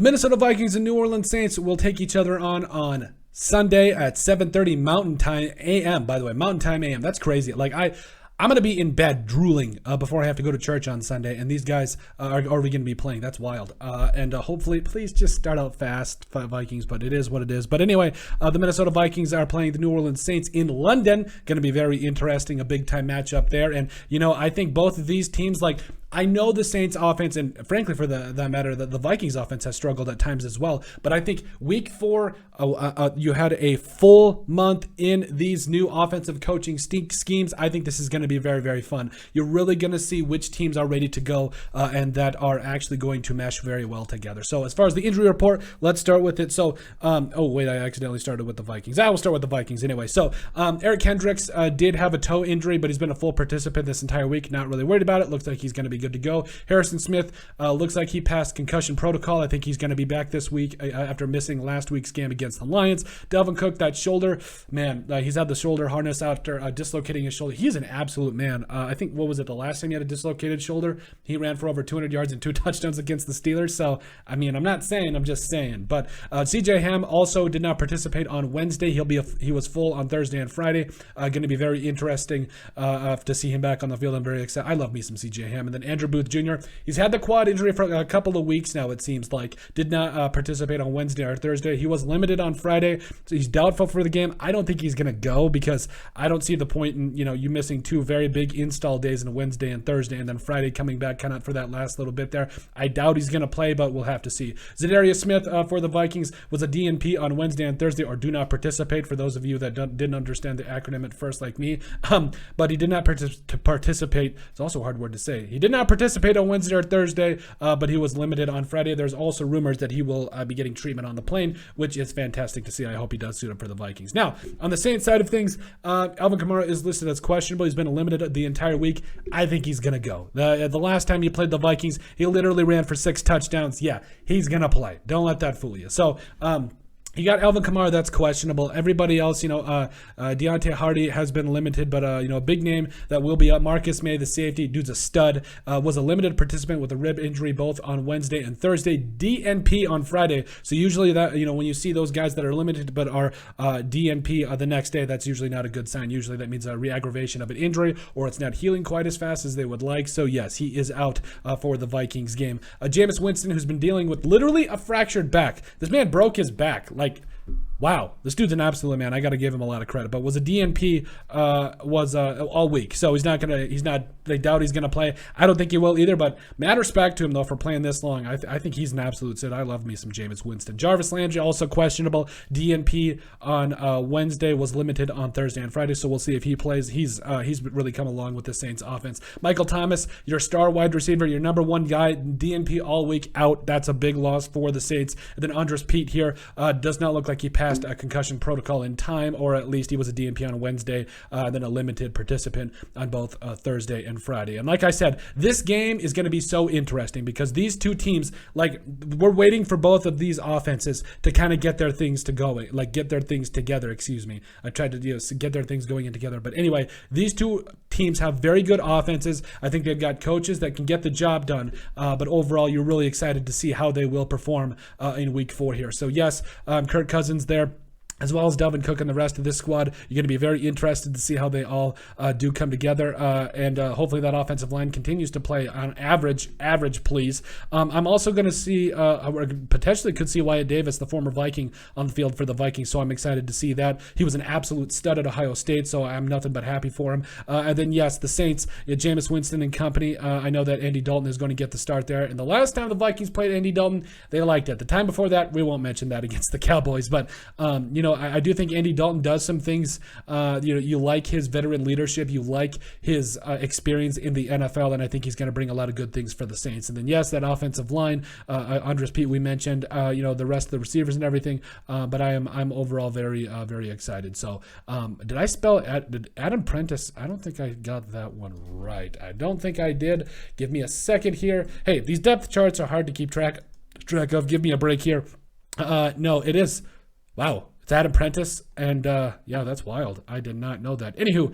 The Minnesota Vikings and New Orleans Saints will take each other on Sunday at 7:30 Mountain Time AM. By the way, Mountain Time AM. That's crazy. Like I'm going to be in bed drooling before I have to go to church on Sunday, and these guys are going to be playing. That's wild. And hopefully, please just start out fast, Vikings, but it is what it is. But anyway, the Minnesota Vikings are playing the New Orleans Saints in London. Going to be very interesting, a big-time matchup there. And, I think both of these teams, I know the Saints offense, and frankly, for that matter, the Vikings offense has struggled at times as well. But I think week 4, you had a full month in these new offensive coaching schemes. I think this is going to be very, very fun. You're really going to see which teams are ready to go and that are actually going to mesh very well together. So as far as the injury report, let's start with it. So, I accidentally started with the Vikings. I will start with the Vikings anyway. So Eric Kendricks did have a toe injury, but he's been a full participant this entire week. Not really worried about it. Looks like he's going to be good to go. Harrison Smith looks like he passed concussion protocol. I think he's going to be back this week after missing last week's game against the Lions. Dalvin Cook, that shoulder, man, he's had the shoulder harness after dislocating his shoulder. He's an absolute man. I think, what was it, the last time he had a dislocated shoulder? He ran for over 200 yards and 2 touchdowns against the Steelers. So, I mean, I'm not saying, I'm just saying. But CJ Hamm also did not participate on Wednesday. He was full on Thursday and Friday. Going to be very interesting to see him back on the field. I'm very excited. I love me some CJ Hamm. And then Andrew Booth Jr., he's had the quad injury for a couple of weeks now, it seems like. Did not participate on Wednesday or Thursday. He was limited on Friday, so he's doubtful for the game. I don't think he's going to go because I don't see the point in, you missing 2 very big install days in Wednesday and Thursday, and then Friday coming back kind of for that last little bit there. I doubt he's going to play, but we'll have to see. Za'Darius Smith for the Vikings was a DNP on Wednesday and Thursday, or do not participate for those of you that didn't understand the acronym at first like me. But he did not participate. It's also a hard word to say. He did not participate on Wednesday or Thursday, but he was limited on Friday. There's also rumors that he will be getting treatment on the plane, which is fantastic to see. I hope he does suit up for the Vikings. Now, on the Saints side of things, Alvin Kamara is listed as questionable. He's been limited the entire week. I think he's going to go. The last time he played the Vikings, he literally ran for 6 touchdowns. Yeah, he's going to play. Don't let that fool you. So, you got Alvin Kamara, that's questionable. Everybody else, Deontay Hardy has been limited, but, a big name that will be up. Marcus May, the safety, dude's a stud, was a limited participant with a rib injury both on Wednesday and Thursday, DNP on Friday. So usually that, when you see those guys that are limited but are DNP the next day, that's usually not a good sign. Usually that means a re-aggravation of an injury, or it's not healing quite as fast as they would like. So yes, he is out for the Vikings game. Jameis Winston, who's been dealing with literally a fractured back. This man broke his back. Wow, this dude's an absolute man. I got to give him a lot of credit. But was a DNP all week, so they doubt he's gonna play. I don't think he will either. But mad respect to him though for playing this long. I think he's an absolute sit. I love me some Jameis Winston. Jarvis Landry also questionable. DNP on Wednesday, was limited on Thursday and Friday. So we'll see if he plays. He's really come along with the Saints offense. Michael Thomas, your star wide receiver, your number 1 guy, DNP all week out. That's a big loss for the Saints. And then Andres Pete here does not look like he passed a concussion protocol in time, or at least he was a DNP on Wednesday, then a limited participant on both Thursday and Friday. And like I said, this game is going to be so interesting because these two teams, we're waiting for both of these offenses to kind of get their things get their things together, I tried to get their things going in together. But anyway, these two teams have very good offenses. I think they've got coaches that can get the job done. But overall, you're really excited to see how they will perform in week 4 here. So yes, Kirk Cousins there, as well as Dalvin Cook and the rest of this squad. You're going to be very interested to see how they all do come together, and hopefully that offensive line continues to play on average, please. I'm also going to see, or potentially could see Wyatt Davis, the former Viking, on the field for the Vikings, so I'm excited to see that. He was an absolute stud at Ohio State, so I'm nothing but happy for him. And then, yes, the Saints, Jameis Winston and company. I know that Andy Dalton is going to get the start there, and the last time the Vikings played Andy Dalton, they liked it. The time before that, we won't mention that against the Cowboys, but, I do think Andy Dalton does some things. You like his veteran leadership. You like his experience in the NFL, and I think he's going to bring a lot of good things for the Saints. And then, yes, that offensive line, Andres Pete, we mentioned, the rest of the receivers and everything. But I'm overall very, very excited. So, did I spell Adam Prentice? I don't think I got that one right. I don't think I did. Give me a second here. Hey, these depth charts are hard to keep track of. Give me a break here. No, it is. Wow. It's Adam Prentice, and yeah, that's wild. I did not know that. Anywho,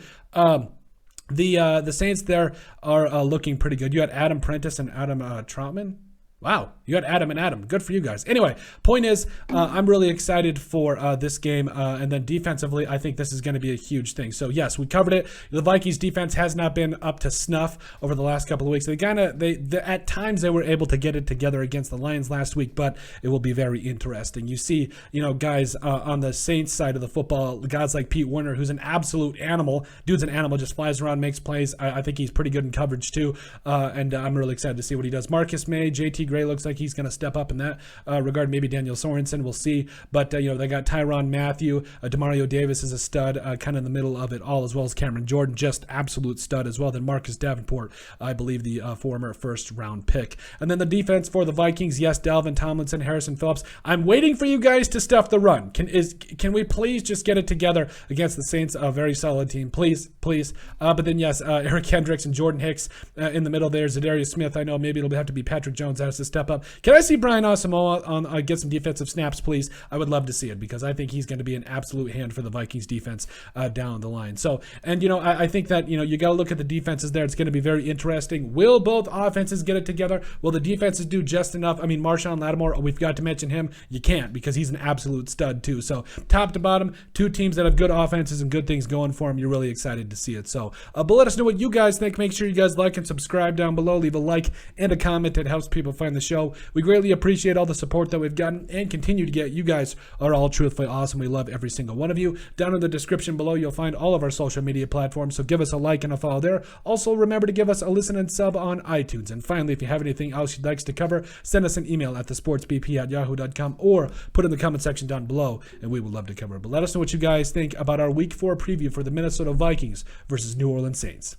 the Saints there are looking pretty good. You had Adam Prentice and Adam Troutman. Wow, you got Adam and Adam. Good for you guys. Anyway, point is, I'm really excited for this game. And then defensively, I think this is going to be a huge thing. So, yes, we covered it. The Vikings defense has not been up to snuff over the last couple of weeks. At times they were able to get it together against the Lions last week, but it will be very interesting. You see, guys on the Saints side of the football, guys like Pete Werner, who's an absolute animal. Dude's an animal, just flies around, makes plays. I think he's pretty good in coverage too. And I'm really excited to see what he does. Marcus May, JT Gray looks like he's going to step up in that regard. Maybe Daniel Sorensen, we'll see. But, they got Tyrann Mathieu. Demario Davis is a stud, kind of in the middle of it all, as well as Cameron Jordan, just absolute stud as well. Then Marcus Davenport, I believe the former first-round pick. And then the defense for the Vikings, yes, Dalvin Tomlinson, Harrison Phillips. I'm waiting for you guys to stuff the run. Can we please just get it together against the Saints? A very solid team. Please. But then, yes, Eric Hendricks and Jordan Hicks in the middle there. Za'Darius Smith, I know maybe it'll have to be Patrick Jones has to step up. Can I see Brian Asamoah get some defensive snaps, please? I would love to see it because I think he's going to be an absolute hand for the Vikings defense down the line. So, and I think that you got to look at the defenses there. It's going to be very interesting. Will both offenses get it together? Will the defenses do just enough? I mean, Marshawn Lattimore, we've got to mention him. You can't because he's an absolute stud too. So, top to bottom, two teams that have good offenses and good things going for them. You're really excited to see it. So, but let us know what you guys think. Make sure you guys like and subscribe down below. Leave a like and a comment. It helps people find the show. We greatly appreciate all the support that we've gotten and continue to get. You guys are all truthfully awesome. We love every single one of you. Down in the description below, you'll find all of our social media platforms, so give us a like and a follow there. Also, remember to give us a listen and sub on iTunes. And finally, if you have anything else you'd like us to cover, send us an email at thesportsbp@yahoo.com or put in the comment section down below, and we would love to cover it. But let us know what you guys think about our Week 4 preview for the Minnesota Vikings versus New Orleans Saints.